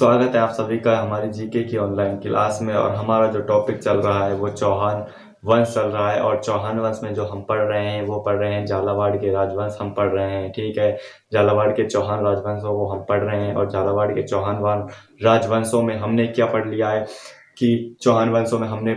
स्वागत है आप सभी का हमारी जीके की ऑनलाइन क्लास में। और हमारा जो टॉपिक चल रहा है वो चौहान वंश चल रहा है। और चौहान वंश में जो हम पढ़ रहे हैं वो पढ़ रहे हैं झालावाड़ के राजवंश हम पढ़ रहे हैं। ठीक है, झालावाड़ के चौहान राजवंश वो हम पढ़ रहे हैं। और झालावाड़ के चौहान राजवंशों में हमने क्या पढ़ लिया है कि चौहान वंशों में हमने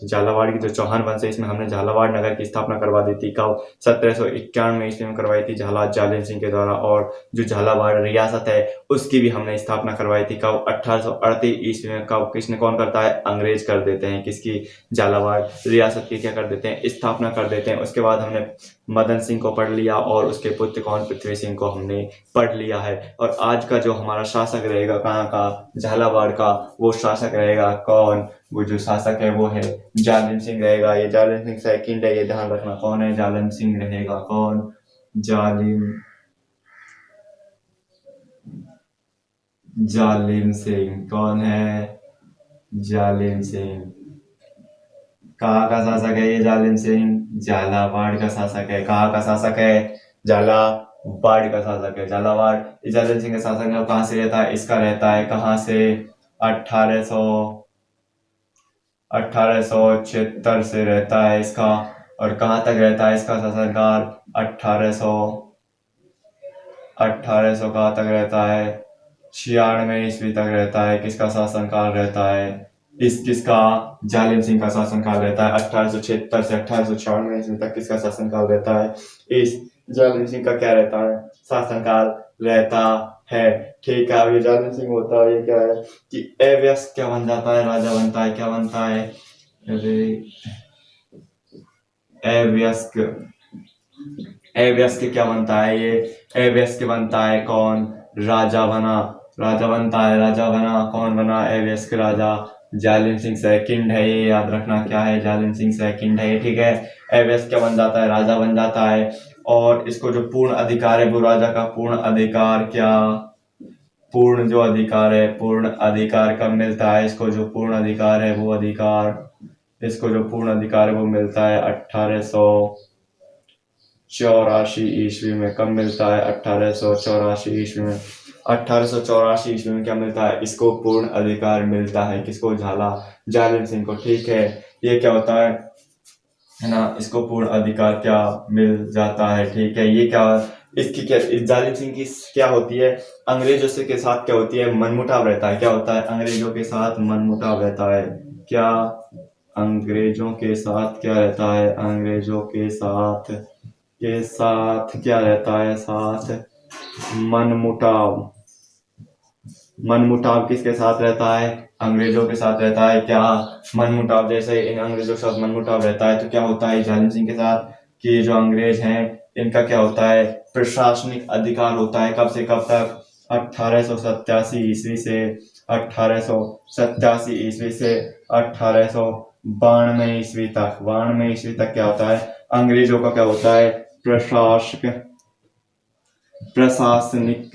झालावाड़ की जो चौहान वंश है इसमें हमने झालावाड़ नगर की स्थापना करवा दी थी। कब? 1791 ईस्वी में करवाई थी जालिम सिंह के द्वारा। और जो झालावाड़ रियासत है उसकी भी हमने स्थापना करवाई थी। कब? 1838 ईस्वी में। कब? किसने कौन करता है? अंग्रेज कर देते हैं। किसकी? झालावाड़ रियासत की क्या कर देते हैं? स्थापना कर देते हैं। उसके बाद हमने मदन सिंह को पढ़ लिया और उसके पुत्र कौन? पृथ्वी सिंह को हमने पढ़ लिया है। और आज का जो हमारा शासक रहेगा कहाँ का? झालावाड़ का। वो शासक रहेगा कौन? वो जो शासक है वो है जालिम सिंह रहेगा। ये जालिम सिंह सेकंड है, ये ध्यान रखना। कौन है? जालिम सिंह रहेगा। कौन? जालिम सिंह। कौन है? जालिम सिंह। कहाँ का शासक है ये जालिम सिंह? झालावाड़ का शासक है। कहाँ का शासक है? झालावाड़ का शासक है। झालावाड़ जालिम सिंह का शासक है। कहाँ से रहता है? इसका रहता है कहाँ से? 1876 से रहता है इसका। और कहाँ तक रहता है इसका शासनकाल? 1800 कहाँ तक रहता है? 96 ईस्वी तक रहता है। किसका शासनकाल रहता है? किसका? जालिम सिंह का शासनकाल रहता है। 1876 से 1896 ईस्वी तक किसका शासनकाल रहता है? इस जालिम सिंह का क्या रहता है? शासनकाल रहता है। ठीक है, अब ये जालिम सिंह होता है ये क्या है कि अव्यस्क क्या बन जाता है? राजा बनता है। क्या बनता है? अव्यस्क। अव्यस्क क्या बनता है? ये अव्यस्क बनता है। कौन? राजा बना। राजा बनता है। राजा बना। कौन बना? अव्यस्क राजा। जालिम सिंह सेकंड है ये, याद रखना। क्या है? जालिम सिंह सेकंड है। ठीक है, अव्यस्क क्या बन जाता है? राजा बन जाता है। और इसको जो पूर्ण अधिकार है वो राजा का पूर्ण अधिकार क्या? पूर्ण जो अधिकार है, पूर्ण अधिकार कब मिलता है इसको? जो पूर्ण अधिकार है वो अधिकार, इसको जो पूर्ण अधिकार है वो मिलता है 1884 ईस्वी में। कब मिलता है? 1884 ईस्वी में। 1884 ईस्वी में क्या मिलता है? इसको पूर्ण अधिकार मिलता है। किसको? जालिम सिंह को। ठीक है, ये क्या होता है ना, इसको पूर्ण अधिकार क्या मिल जाता है। ठीक है, ये क्या इसकी क्या इस जालिम सिंह की क्या होती है? अंग्रेजों से के साथ क्या होती है? मनमुटाव रहता है। क्या होता है? अंग्रेजों के साथ मनमुटाव रहता है। क्या? अंग्रेजों के साथ क्या रहता है? अंग्रेजों के साथ क्या रहता है? साथ मनमुटाव। मनमुटाव किसके साथ रहता है? अंग्रेजों के साथ रहता है। क्या? मनमुटाव। जैसे इन अंग्रेजों के साथ मनमुटाव रहता है तो क्या होता है जालिम सिंह के साथ कि ये जो अंग्रेज हैं इनका क्या होता है? प्रशासनिक अधिकार होता है। कब से कब तक? 1887 ईस्वी से 1887 ईस्वी से 1892 ईस्वी तक। 92 ईस्वी तक क्या होता है? अंग्रेजों का क्या होता है? प्रशासनिक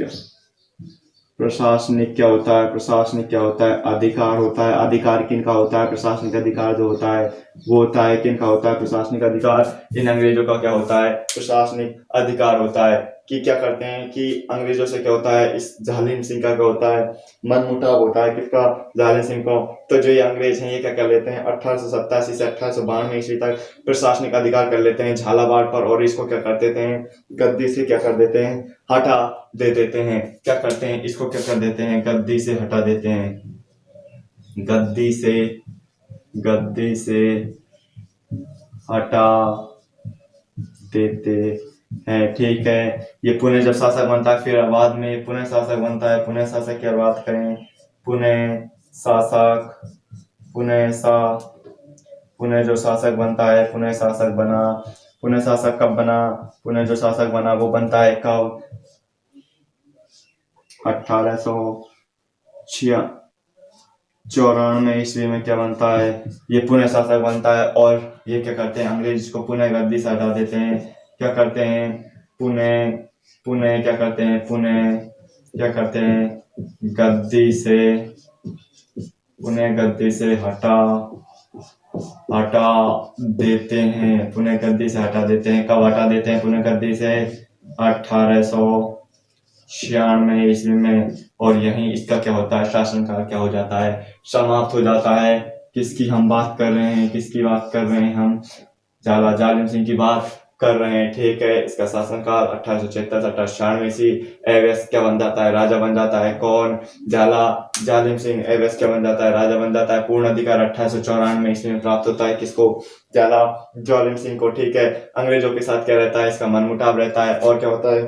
प्रशासनिक क्या होता है? प्रशासनिक क्या होता है? अधिकार होता है। अधिकार किनका होता है? प्रशासनिक अधिकार जो होता है वो होता है किनका होता है? प्रशासनिक अधिकार इन अंग्रेजों का क्या होता है? प्रशासनिक अधिकार होता है। कि क्या करते हैं कि अंग्रेजों से क्या होता है? इस जालिम सिंह का क्या होता है? मनमुटाव होता है। किसका? जालिम सिंह को। तो जो ये अंग्रेज हैं ये क्या कर लेते हैं? 1887 से 1892 ईस्वी तक प्रशासनिक अधिकार कर लेते हैं झालावाड़ पर। और इसको क्या कर देते हैं? गद्दी से क्या कर देते हैं? हटा दे देते हैं। क्या करते हैं? इसको क्या कर देते हैं? गद्दी से हटा देते हैं। गद्दी से हटा देते हैं। ठीक है, ये पुणे जब शासक बनता है फिर बाद में पुणे शासक बनता है। पुणे शासक की बात करें, पुणे जो शासक बनता है, पुणे शासक बना। पुणे शासक कब बना? पुणे जो शासक बना वो बनता है कब? 1894 ईस्वी में। क्या बनता है? ये पुणे शासक बनता है। और ये क्या करते हैं? अंग्रेज को पुणे गद्दी से हटा देते हैं। क्या करते हैं? पुणे क्या करते हैं? गद्दी से हटा देते हैं। पुणे गद्दी से हटा देते हैं। कब हटा देते हैं पुणे गद्दी से? 1894 96 ईस्वी में। और यहीं इसका क्या होता है, शासनकाल क्या हो जाता है, समाप्त हो जाता है। किसकी हम बात कर रहे हैं, किसकी बात कर रहे हैं हम, झाला जालिम सिंह की बात कर रहे हैं, ठीक है। इसका शासनकाल 1876 से 1896 ईस्वी। एवस क्या बन जाता है, राजा बन जाता है, कौन, झाला जालिम सिंह। एवस क्या बन जाता है, राजा बन जाता है। पूर्ण अधिकार 1894 ईस्वी में प्राप्त होता है, किसको, झाला जालिम सिंह को, ठीक है। अंग्रेजों के साथ क्या रहता है, इसका मनमुटाव रहता है। और क्या होता है,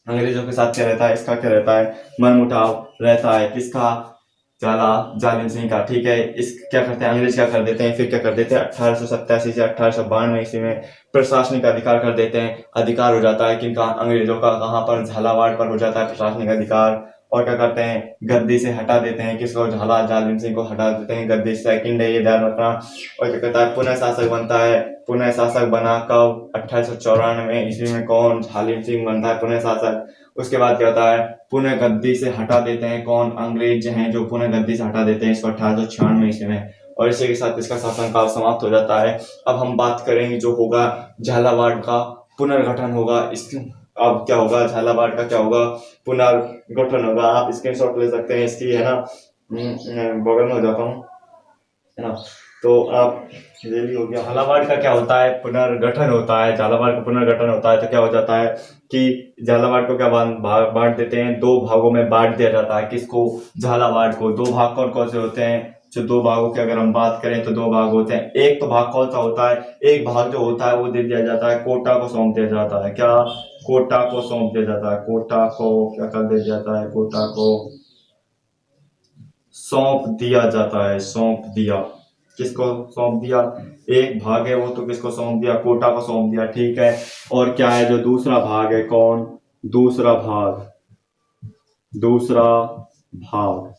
अंग्रेजों के साथ क्या रहता है, इसका क्या रहता है, मनमुटाव रहता है, किसका, झाला जालिम सिंह का, ठीक है। इस क्या करते हैं, अंग्रेज क्या कर देते हैं, फिर क्या कर देते हैं, 1887 से 1892 ईस्वी में प्रशासनिक अधिकार कर देते हैं। अधिकार हो जाता है किनका, अंग्रेजों का, कहां पर, झालावाड़ पर हो जाता है प्रशासनिक अधिकार। और क्या करते हैं, गद्दी से हटा देते हैं, किसको, झाला जालिम सिंह को हटा देते हैं गद्दी से, सेकंड है ये ध्यान रखना। और क्या कहता है, पुनः शासक बनता है। पुनः शासक बना कब, 1894 ईस्वी में, कौन, जालिम सिंह बनता है पुनः शासक। उसके बाद क्या होता है, पुनः गद्दी से हटा देते हैं, कौन, अंग्रेज हैं जो पुनः गद्दी से हटा देते हैं इसको 1896 ईस्वी में। और इसी के साथ इसका शासनकाल समाप्त हो जाता है। अब हम बात करेंगे जो होगा, झालावाड़ का पुनर्गठन होगा। इस अब क्या होगा, झालावाड़ का क्या होगा, पुनर्गठन होगा। आप स्क्रीनशॉट ले सकते हैं इसकी, है ना, बगल में हो जाता हूँ, है ना। तो आप रेली हो गया। झालावाड़ का क्या होता है, पुनर्गठन होता है। झालावाड़ का पुनर्गठन होता है तो क्या हो जाता है कि झालावाड़ को क्या बांट देते हैं, दो भागों में बांट दिया जाता है, किसको, झालावाड़ को। दो भाग कौन कौन से होते हैं, जो दो भागों की अगर हम बात करें तो दो भाग होते हैं। एक तो भाग कौन सा होता है, एक भाग जो होता है वो दे दिया जाता है, कोटा को सौंप दिया जाता है। क्या, कोटा को सौंप दिया जाता है, कोटा को क्या कर दिया जाता है, कोटा को सौंप दिया जाता है, सौंप दिया। किसको सौंप दिया, एक भाग है वो तो किसको सौंप दिया, कोटा को सौंप दिया, ठीक है। और क्या है जो दूसरा भाग है, कौन, दूसरा भाग, दूसरा भाग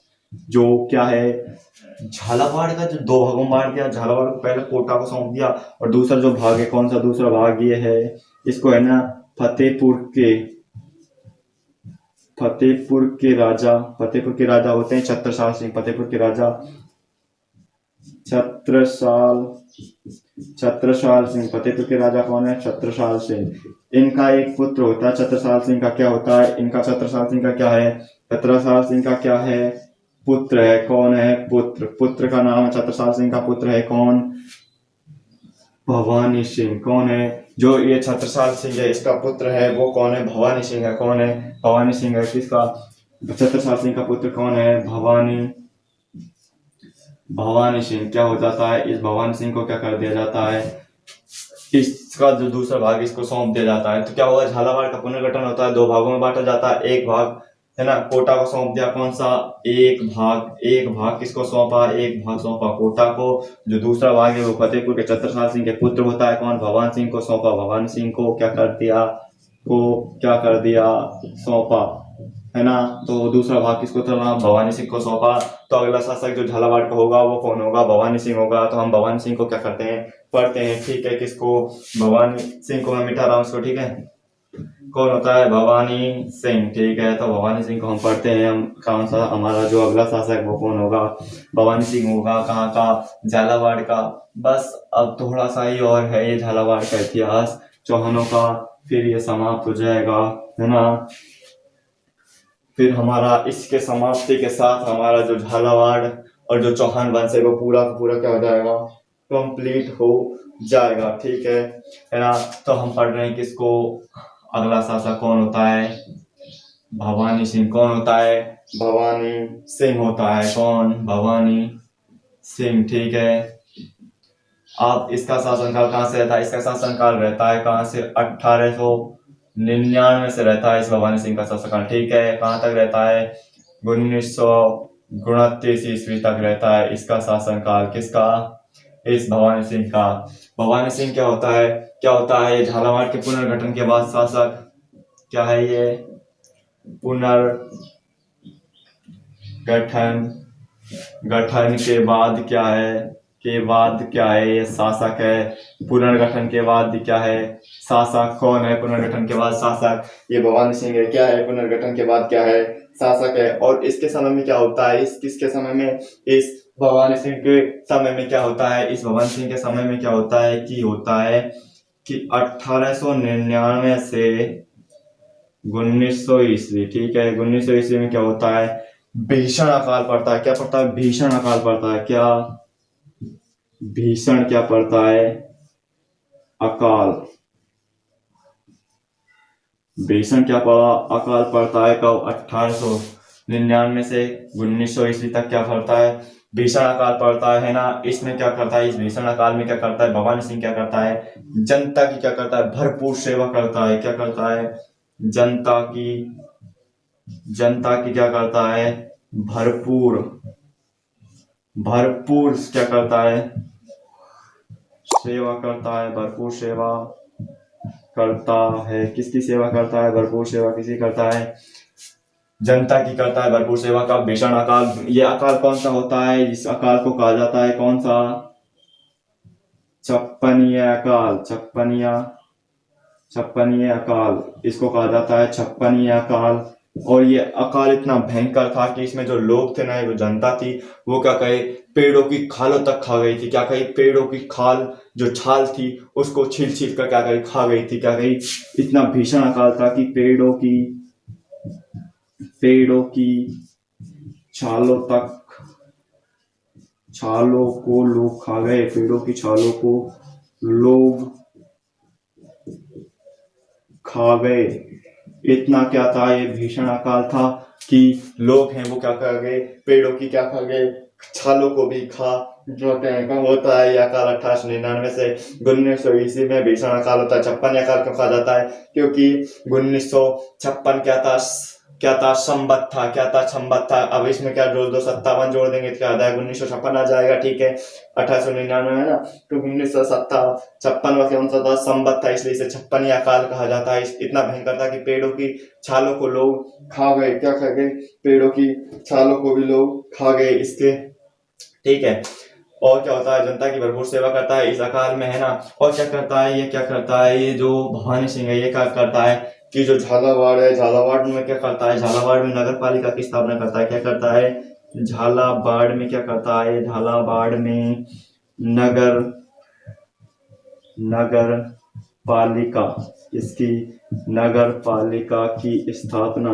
जो क्या है, झालावाड़ का जो दो भागों में बांट दिया, झालावाड़ को पहले कोटा को सौंप दिया। और दूसरा जो भाग है, कौन सा दूसरा भाग, ये है, इसको है ना, फतेहपुर के राजा होते हैं छत्रसाल सिंह। फतेहपुर के राजा छत्रसाल सिंह। फतेहपुर के राजा कौन है, छत्रसाल सिंह। इनका एक पुत्र होता है, छत्रसाल सिंह का क्या होता है, इनका छत्रसाल सिंह का क्या है, छत्रसाल सिंह का क्या है, पुत्र है, कौन है, पुत्र का नाम है, छत्रसाल सिंह का पुत्र है कौन, भवानी सिंह। कौन है, जो ये छत्रसाल सिंह है इसका पुत्र है वो कौन है, भवानी सिंह है। कौन है, भवानी सिंह है, किसका, छत्रसाल सिंह का पुत्र कौन है, भवानी सिंह। क्या हो जाता है, इस भवानी सिंह को क्या कर दिया जाता है, इसका जो दूसरा भाग इसको सौंप दिया जाता है। तो क्या होगा, झालावाड़ का पुनर्गठन होता है, दो भागों में बांटा जाता है। एक भाग है ना, कोटा को सौंप दिया, कौन सा, एक भाग किसको सौंपा, एक भाग सौंपा कोटा को। जो दूसरा भाग है वो फतेहपुर के छत्रसाल सिंह के पुत्र होता है, कौन, भवानी सिंह को सौंपा। भवानी सिंह को क्या कर दिया, सौंपा, है ना। तो दूसरा भाग किसको था, भवानी सिंह को सौंपा। तो अगला शासक जो झालावाड़ का होगा वो कौन होगा, भवानी सिंह होगा। तो हम भवानी सिंह को क्या करते हैं, पढ़ते हैं, ठीक है। किसको, भवानी सिंह को मैं मिटा रहा हूँ उसको, ठीक है। कौन होता है, भवानी सिंह, ठीक है। तो भवानी सिंह को हम पढ़ते हैं। हम कौन सा, हमारा जो अगला शासक वो कौन होगा, भवानी सिंह होगा। कहाँ का, झालावाड़ का। बस अब थोड़ा सा ही और है ये झालावाड़ का इतिहास चौहानों का, फिर ये समाप्त हो जाएगा, है ना। फिर हमारा इसके समाप्ति के साथ हमारा जो झालावाड़ और जो चौहान वंश है वो पूरा पूरा क्या हो जाएगा, कंप्लीट हो जाएगा, ठीक है ना। तो हम पढ़ रहे हैं किसको, अगला शासक कौन होता है, भवानी सिंह। कौन होता है, भवानी सिंह होता है। कौन, भवानी सिंह, ठीक है। अब इसका शासनकाल कहाँ से रहता है, इसका शासनकाल रहता है कहाँ से, 1899 से रहता है इस भवानी सिंह का शासनकाल, ठीक है। कहाँ तक रहता है, 1929 ईस्वी तक रहता है इसका शासनकाल, किसका, इस भवानी सिंह का। भवानी सिंह क्या होता है, ये झालावाड़ के पुनर्गठन के बाद शासक, क्या है ये, गठन के बाद क्या है, ये शासक है। पुनर्गठन के बाद क्या है, शासक। कौन है पुनर्गठन के बाद शासक, ये भवानी सिंह है। क्या है, पुनर्गठन के बाद क्या है, शासक है। और इसके समय में क्या होता है, किसके समय में, इस भवानी सिंह के समय में क्या होता है, इस भवानी सिंह के समय में क्या होता है कि 1899 से 1900 ईस्वी, ठीक है। 1900 ईस्वी में क्या होता है, भीषण अकाल पड़ता है। क्या पड़ता है, भीषण अकाल पड़ता है। क्या भीषण क्या पड़ता है, अकाल। भीषण क्या पड़ा, अकाल पड़ता है। कब, 1899 से 1900 ईस्वी तक क्या पड़ता है, भीषण अकाल पड़ता है ना। इसमें क्या करता है, इस भीषण अकाल में क्या करता है, भवानी सिंह क्या करता है, जनता की क्या करता है, भरपूर सेवा करता है। क्या करता है, जनता की क्या करता है, भरपूर भरपूर क्या करता है, सेवा करता है। भरपूर सेवा करता है। किसकी सेवा करता है, भरपूर सेवा किसी करता है, जनता की करता है भरपूर सेवा का। भीषण अकाल, ये अकाल कौन सा होता है, इस अकाल को कहा जाता है कौन सा, छप्पनीय अकाल। छप्पनीय अकाल, इसको कहा जाता है छप्पनीय अकाल। और ये अकाल इतना भयंकर था कि इसमें जो लोग थे ना, वो जनता थी, वो क्या कहे, पेड़ों की खालों तक खा गई थी। क्या कही, पेड़ों की खाल, जो छाल थी उसको छील छील कर क्या कही, खा गई थी। क्या कही, इतना भीषण अकाल था कि पेड़ों की छालों को लोग खा गए। पेड़ों की छालों को लोग खा गए। इतना क्या था, ये भीषण अकाल था कि लोग हैं वो क्या कर गए, पेड़ों की क्या खा गए, छालों को भी खा जाते हैं। कब होता है ये अकाल, 1899 से 1900 ईस्वी में भीषण अकाल होता है। छप्पन अकाल क्यों कहा जाता है, क्योंकि 1956 क्या था, संबत था। क्या था, संबत था। अब इसमें क्या जोड़ दो, 57 जोड़ देंगे तो क्या आता है, 1956 आ जाएगा, ठीक है। 1899 है ना, तो 1956 में कौन सा था, संबत था, इसलिए इसे छप्पन अकाल कहा जाता है। इतना भयंकर था कि पेड़ों की छालों को लोग खा गए। क्या खा गए, पेड़ों की छालों को भी लोग खा गए इसके, ठीक है। और क्या होता है, जनता की भरपूर सेवा करता है इस अकाल में, है ना। और क्या करता है, ये क्या करता है, ये जो भवानी सिंह है, ये क्या करता है कि जो झालावाड़ है, झालावाड़ में क्या करता है, झालावाड़ में नगर पालिका की स्थापना करता है। क्या करता है, झालावाड़ में क्या करता है, झालावाड़ में नगर पालिका, इसकी नगर पालिका की स्थापना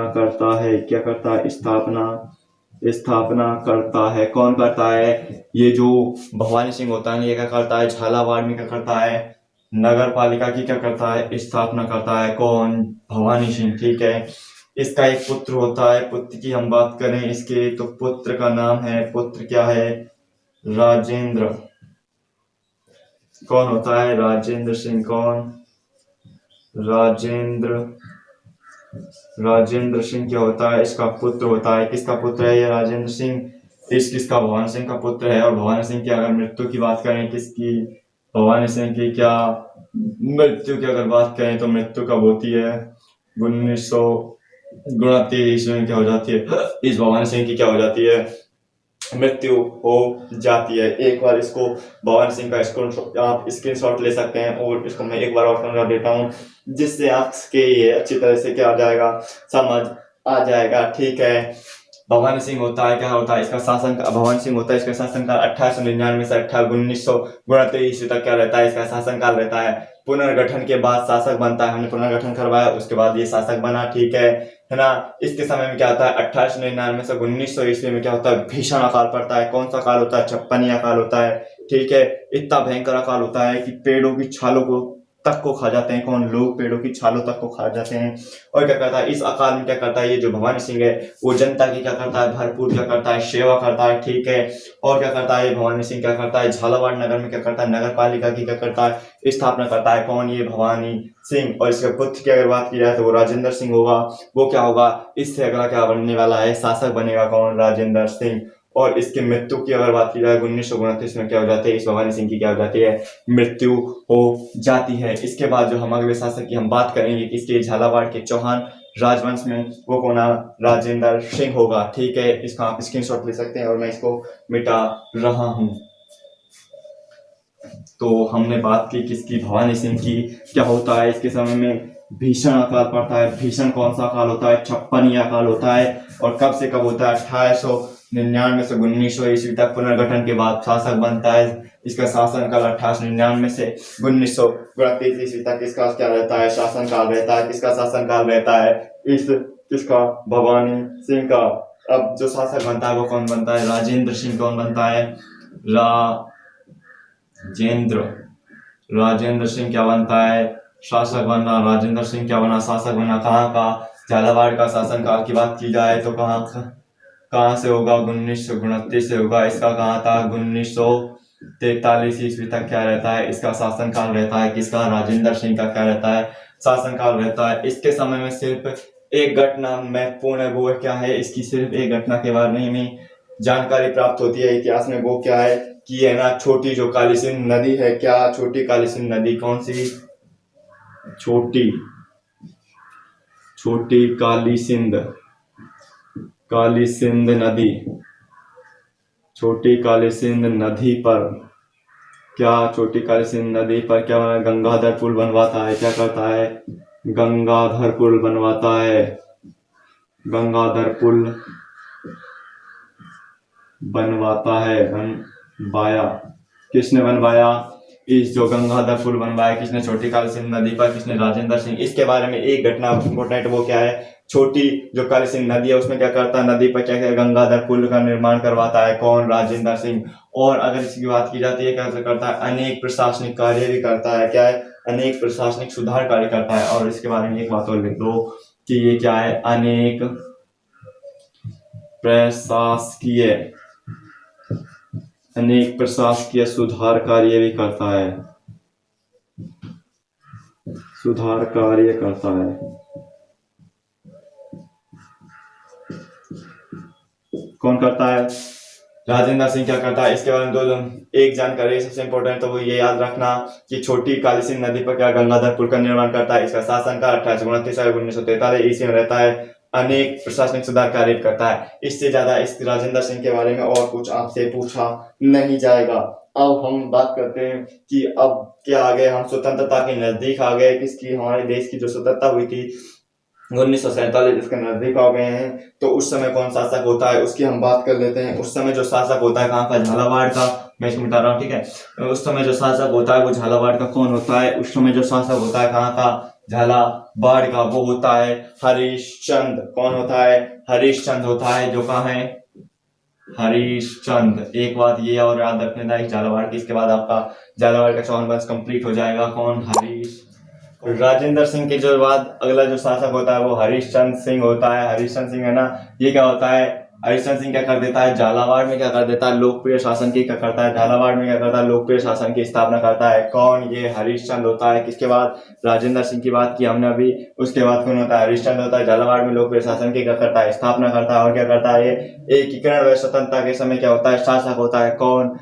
करता है। क्या करता है, स्थापना करता है। कौन करता है, ये जो भवानी सिंह होता है, ये क्या करता है, झालावाड़ में क्या करता है, नगर पालिका की क्या करता है, स्थापना करता है। कौन, भवानी सिंह, ठीक है। इसका एक पुत्र होता है, पुत्र की हम बात करें इसके, तो पुत्र का नाम है, पुत्र क्या है, राजेंद्र। कौन होता है, राजेंद्र सिंह। कौन, राजेंद्र सिंह क्या होता है, इसका पुत्र होता है। किसका पुत्र है ये राजेंद्र सिंह, किसका, भवानी सिंह का पुत्र है। और भवानी सिंह की अगर मृत्यु की बात करें, किसकी, भवानी सिंह की क्या मृत्यु की अगर बात करें, तो मृत्यु कब होती है, 1929 ईस्वी में क्या हो जाती है, इस भवानी सिंह की क्या हो जाती है, मृत्यु हो जाती है। एक बार इसको, भवानी सिंह का आप स्क्रीनशॉट ले सकते हैं, और इसको मैं एक बार और समझा देता हूँ, जिससे आपके ये अच्छी तरह से क्या आ जाएगा, समझ आ जाएगा, ठीक है। भवानी सिंह होता है, क्या होता है इसका शासन, भवानी सिंह होता है, इसका शासनकाल 1899 से 1929 ईस्वी तक क्या रहता है, इसका शासनकाल रहता है। पुनर्गठन के बाद शासक बनता है, हमने पुनर्गठन करवाया, उसके बाद ये शासक बना, ठीक है ना। इसके समय में क्या होता है, 1899 से 1900 ईस्वी में क्या होता है, भीषण अकाल पड़ता है। कौन सा काल होता है, छप्पनी अकाल होता है, ठीक है। इतना भयंकर अकाल होता है कि पेड़ों की छालों को खा जाते हैं। कौन, लोग पेड़ों की छालों तक को खा जाते हैं। और क्या करता है, इस अकाल में क्या करता है, ये जो भवानी सिंह है, वो जनता की क्या करता है, भरपूर क्या करता है, सेवा करता है, ठीक है। और क्या करता है, भवानी सिंह क्या करता है, झालावाड़ नगर में क्या करता है, नगर पालिका की क्या करता है, स्थापना करता है। कौन, ये भवानी सिंह। और इसके पुत्र की अगर बात की जाए तो वो राजेंद्र सिंह होगा। वो क्या होगा, इससे अगला क्या बनने वाला है, शासक बनेगा। कौन, राजेंद्र सिंह। और इसकी मृत्यु की अगर बात की जाए, 1929 में क्या हो जाती है, इस भवानी सिंह की क्या हो जाती है, मृत्यु हो जाती है। इसके बाद जो हम अगले शासक की हम बात करेंगे, किसके, झालावाड़ के चौहान राजवंश में, वो कौन, राजेंद्र सिंह होगा, ठीक है। इसका आप स्क्रीनशॉट ले सकते हैं, और मैं इसको मिटा रहा हूं। तो हमने बात की किसकी, भवानी सिंह की। क्या होता है, इसके समय में भीषण अकाल पड़ता है। भीषण कौन सा अकाल होता है, छप्पनी अकाल होता है। और कब से कब होता है, 99 से 1900 ईस्वी तक पुनर्गठन के बाद शासक बनता है। इसका शासनकाल 1899 से 1929 ईस्वी तक इसका क्या रहता है, शासनकाल रहता है। किसका शासनकाल रहता है, किसका, भवानी सिंह का। अब जो शासक बनता है वो कौन बनता है, राजेंद्र सिंह। कौन बनता है, राजेंद्र सिंह क्या बनता है, शासक बना। राजेंद्र सिंह क्या बना, शासक बना। कहाँ का, झालावाड़ का। शासनकाल की बात की जाए तो कहाँ से होगा, 1929 से होगा। इसका कहाँ था, 1943 ईस्वी तक क्या रहता है, इसका शासनकाल रहता है। किसका, राजेंद्र सिंह का क्या रहता है, शासनकाल रहता है। इसके समय में सिर्फ एक घटना महत्वपूर्ण है, वो क्या है, इसकी सिर्फ एक घटना के बारे में जानकारी प्राप्त होती है इतिहास में। वो क्या है कि है ना, छोटी जो काली सिंध नदी है, क्या, छोटी काली सिंध नदी। कौन सी, छोटी काली सिंध नदी। छोटी काली सिंध नदी पर क्या, छोटी काली सिंध नदी पर क्या बना, गंगाधर पुल बनवाता है। क्या करता है, गंगाधर पुल बनवाता है। गंगाधर पुल बनवाता है, बनवाया। किसने बनवाया, इस जो गंगाधर पुल बनवाया किसने, छोटी काली सिंध नदी पर, किसने, राजेंद्र सिंह। इसके बारे में एक घटना इंपॉर्टेंट, वो क्या है, छोटी जो काली सिंध नदी है उसमें क्या करता है, नदी पर क्या गंगाधर पुल का निर्माण करवाता है। कौन, राजेंद्र सिंह। और अगर इसकी बात की जाती है, कैसे करता है, अनेक प्रशासनिक कार्य भी करता है। क्या है, अनेक प्रशासनिक सुधार कार्य करता है। और इसके बारे में एक बात और लिख दो कि ये क्या है, अनेक प्रशासकीय सुधार कार्य भी करता है, सुधार कार्य करता है। कौन करता है, राजेंद्र सिंह क्या करता है। इसके बारे में एक जानकारी सबसे इंपॉर्टेंट, तो वो ये याद रखना कि छोटी काली सिंध नदी पर क्या गंगाधर पुल का निर्माण करता है। इसका शासनकाल 1829 से 1943 ईस्वी में रहता है। अनेक प्रशासनिक सुधार कार्य करता है। इससे ज्यादा इस राजेंद्र सिंह के बारे में और कुछ आपसे पूछा नहीं जाएगा। अब हम बात करते हैं कि अब क्या आ गए, हम स्वतंत्रता के नजदीक आ गए। किसकी, हमारे देश की जो स्वतंत्रता हुई थी 1947, इसके नजदीक आ गए हैं। तो उस समय कौन शासक होता है उसकी हम बात कर लेते हैं। उस समय जो शासक होता है कहाँ का, झालावाड़ का। मैं इसको मिटा रहा हूँ, ठीक है। उस समय जो शासक होता है वो झालावाड़ का कौन होता है, उस समय जो शासक होता है कहाँ का, झालावाड़ का, वो होता है हरिश्चंद्र। कौन होता है, हरिश्चंद्र होता है। जो कहाँ है, हरिश्चंद्र। एक बात ये और याद रखने लायक, झालावाड़ की, इसके बाद आपका झालावाड़ का चौहान वंश कंप्लीट हो जाएगा। कौन, हरीश। राजेंद्र सिंह के जो बाद अगला जो शासक होता है वो हरिश्चंद्र सिंह होता है। हरिश्चंद्र सिंह है ना, ये क्या होता है, हरिश्चंद्र सिंह क्या कर देता है, झालावाड़ में क्या कर देता है, लोकप्रिय शासन की क्या करता है, झालावाड़ में क्या करता है, लोकप्रिय शासन की स्थापना करता है। कौन, ये हरिश्चंद्र होता है। किसके बाद, राजेंद्र सिंह की बात की हमने अभी, उसके बाद कौन होता है, हरिश्चंद्र होता है। झालावाड़ में लोकप्रिय शासन की क्या करता है, स्थापना करता है। और क्या करता है, ये एकीकरण व स्वतंत्रता के समय क्या होता है, शासक होता है। कौन,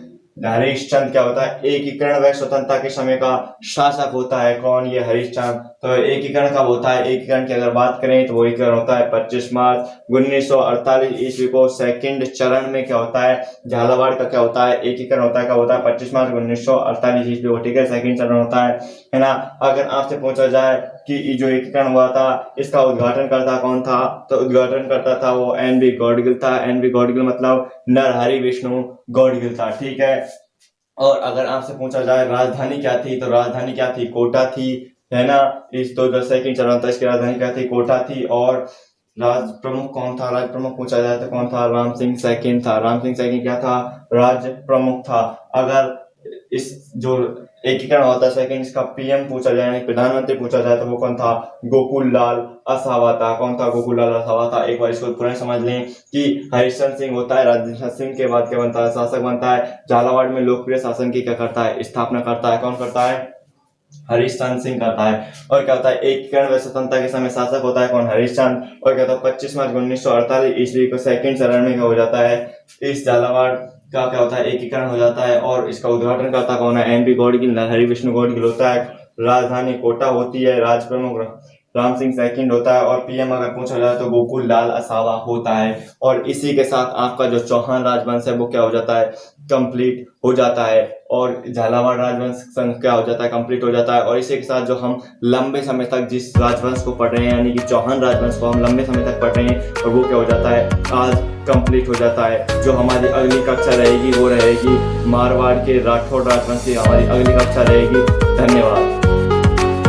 हरिश्चंद्र क्या होता है, एकीकरण व स्वतंत्रता के समय का शासक होता है। कौन, ये हरिश्चंद्र। तो एकीकरण कब होता है, एकीकरण की अगर बात करें तो वो एकीकरण होता है 25 मार्च 1948 ईस्वी को। सेकंड चरण में क्या होता है, झालावाड़ का क्या होता है, एकीकरण होता है। कब होता है, 25 मार्च 1948 ईस्वी को, ठीक है। सेकंड चरण होता है ना। अगर आपसे पूछा जाए कि जो एकीकरण हुआ था इसका उद्घाटन करता कौन था, तो उद्घाटन करता था वो एन.बी. गॉडगिल था। एन.बी. गॉडगिल मतलब नरहरि विष्णु गॉडगिल था, ठीक है। और अगर आपसे पूछा जाए राजधानी क्या थी, तो राजधानी क्या थी, कोटा थी, है ना। इस तो जो सेकंड चरण था इसकी राजधानी क्या थी, कोटा थी। और राज प्रमुख कौन था, राज प्रमुख पूछा जाए तो कौन था, राम सिंह सेकंड था। राम सिंह सेकंड क्या था, राज प्रमुख था। अगर इस जो एकीकरण होता है सेकंड, इसका पीएम पूछा जाए यानी प्रधानमंत्री पूछा जाए तो वो कौन था, गोकुल लाल असावा था। कौन था, गोकुल लाल असावा था। एक बार इसको पुनः समझ लें कि हरिश्चंद्र सिंह होता है, राजेंद्र सिंह के बाद क्या बनता है, शासक बनता है। झालावाड़ में लोकप्रिय शासन की क्या करता है, स्थापना करता है। कौन करता है, हरिश्चंद्र सिंह करता है। और क्या होता है, एकीकरण व स्वतंत्रता के समय शासक होता है कौन, हरिश्चंद्र। और क्या होता है, 25 मार्च 1948 ईस्वी को सेकंड चरण में क्या हो जाता है, इस झालावाड़ का क्या होता है, एकीकरण हो जाता है। और इसका उद्घाटन करता कौन है, एन.बी. गॉडगिल, नरहरि विष्णु गॉडगिल होता है। राजधानी कोटा होती है। राज प्रमुख राम सिंह सेकंड होता है। और पीएम अगर पूछा जाए तो गोकुल लाल असावा होता है। और इसी के साथ आपका जो चौहान राजवंश है वो क्या हो जाता है, कंप्लीट हो जाता है। और झालावाड़ राजवंश क्या हो जाता है, कंप्लीट हो जाता है। और इसी के साथ जो हम लंबे समय तक जिस राजवंश को पढ़ रहे हैं यानी कि चौहान राजवंश को हम लंबे समय तक पढ़ रहे हैं, और वो क्या हो जाता है, आज कंप्लीट हो जाता है। जो हमारी अगली कक्षा रहेगी वो रहेगी मारवाड़ के राठौड़ राजवंश की हमारी अगली कक्षा रहेगी।